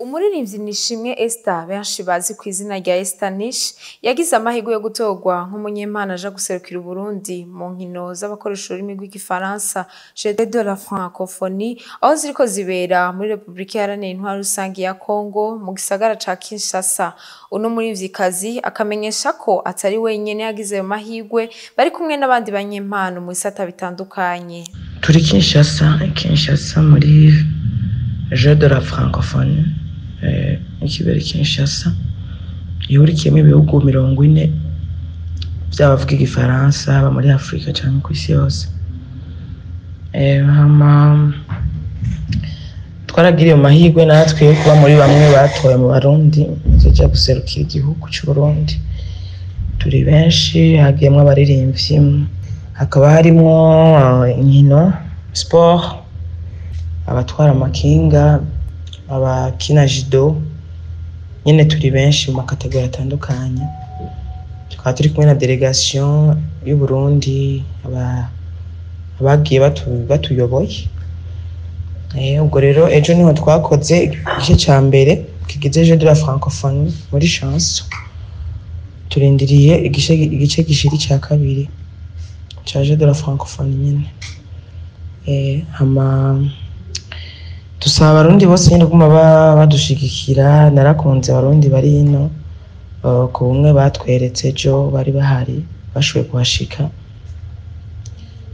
Umuririmbyi Nishimwe Esther benshi bazi ku izina rya Esther Nish yagize amahirwe yo gutorwa nk'umunyempano aja guserukira Burundi mu nkino z'abakoresha ururimi rw'igifaransa Jeux de la Francophonie aho ziriko zibera muri Republika Iharanira Intwaro Rusangi ya Congo mu gisagara ca Kinshasa. Uno muririmvyikazi akamenyesha ko atari wenyene yagize ayo mahirwe bari kumwe n'abandi banyempano mu bisata bitandukanye. Turi Kinshasa muri Jeux de la Francophonie ikibera Kinshasa ihurikiyemo ibihugu 40 by'abavuga igifaransa aba muri Afrika cyangwa ku isi yose. Twaragiriye amahirwe natwe yo kuba muri bamwe batoye mu Barundi bazoja guserukira igihugu cy'u Burundi. Turi benshi, hagiyemwo abaririmbyi, hakaba harimo inkino sport, abatwara amakinga, abakina judo, nyene turi benshi mu makategori atandukanye. Tukaba turi kumwe na delegation y'u Burundi, abagiye batuyoboye. Ubwo rero ejo niho twakoze igice ca mbere kigize Jeux de la Francophonie muri chance. Turindiriye igice gishiri ca kabiri ca Jeux de la Francophonie nyene. Dusaba abarundi bose nyine guma badushigikira. Narakunze abarundi bari ino ku bumwe batweretse ejo bari bahari bashoboye kuhashika,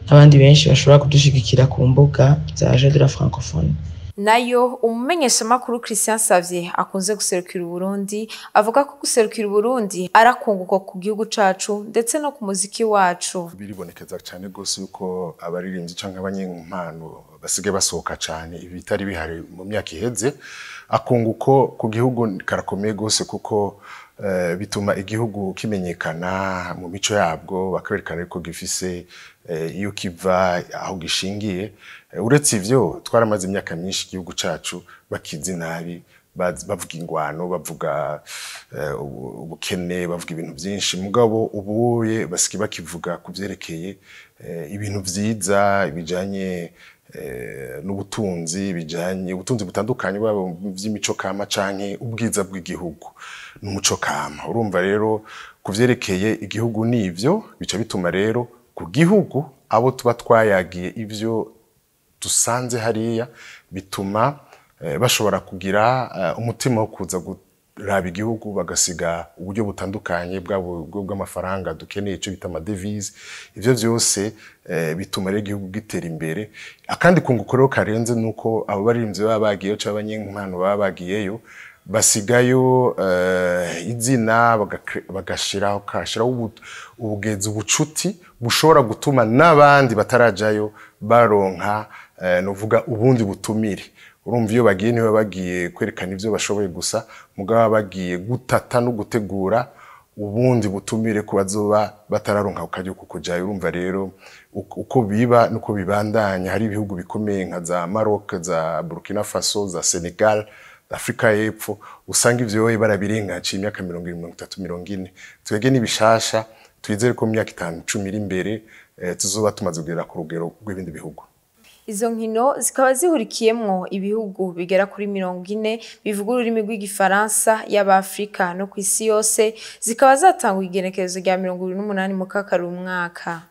n'abandi benshi bashobora kudushigikira ku mbuga za Jeux de la Francophonie. Nayo umumenyeshamakuru Christian Savye akunze guserukira Burundi avuga ko guserukira Burundi arakunguko ku gihugu cacu ndetse no ku muziki wacu. Biribonekeza cyane gose yuko abaririmbyi canke abanyempano basige basohoka cyane ibitari bihari mu myaka iheze. Akunguko ku gihugu karakomeye gose kuko bituma igihugu kimenyekana mu mico yabwo, bakaberekana ko gifise iyo kiva aho gishingiye. Uretse ivyo twaramaze imyaka myinshi igihugu cacu bakizi nabi, bavuga ingwano, bavuga ubukene, bavuga ibintu byinshi. Mugabo ubuye basiki bakivuga kuvyerekeye ibintu vyiza bijanye n'ubutunzi, bijanye ubutunzi butandukanye bwabo by'imico kama canke ubwiza bw'igihugu n'umuco kama. Urumva rero kuvyerekeye igihugu nivyo bica bituma rero ku gihugu abo tuba twayagiye ivyo dusanze hariya bituma bashobora kugira umutima wo kuza kuraba igihugu, bagasiga uburyo butandukanye bw'amafaranga dukeneye ico bita amadevize. Ivyo vyose bituma rero igihugu gitera imbere. Akandi kunguko rero karenze nuko abo baririmbyi baba bagiyeyo cyangwa abanyenkano baba bagiyeyo basigayo izina bagashiraho ubugezi, ubucuti bushobora gutuma n'abandi batarajayo baronka novuga ubundi butumire. Urumva iyo bagiye niwe bagiye kwerekana ivyo bashoboye gusa, mugabo bagiye gutata no gutegura ubundi butumire ko bazoba batararonka ukaryo kukujayo. Urumva rero uko biba nuko bibandanya. Hari ibihugu bikomeye nka za Maroc, za Burkina Faso, za Senegal, Afrika y'Epfo, usanga ivyo barabirengaje imyaka 20-30-40. Twege nibishasha, twizere ko mu myaka 5-10 iri imbere tuzoba tumaze kugera ku rugero rw'ibindi bihugu. Izo nkino zikaba zihurikiyemwo ibihugu bigera kuri 40 bivuga ururimi rw'igifaransa y'Abafrika no ku isi yose. Zikaba zatangwa igenekerezo rya 28 mu kakaro umwaka.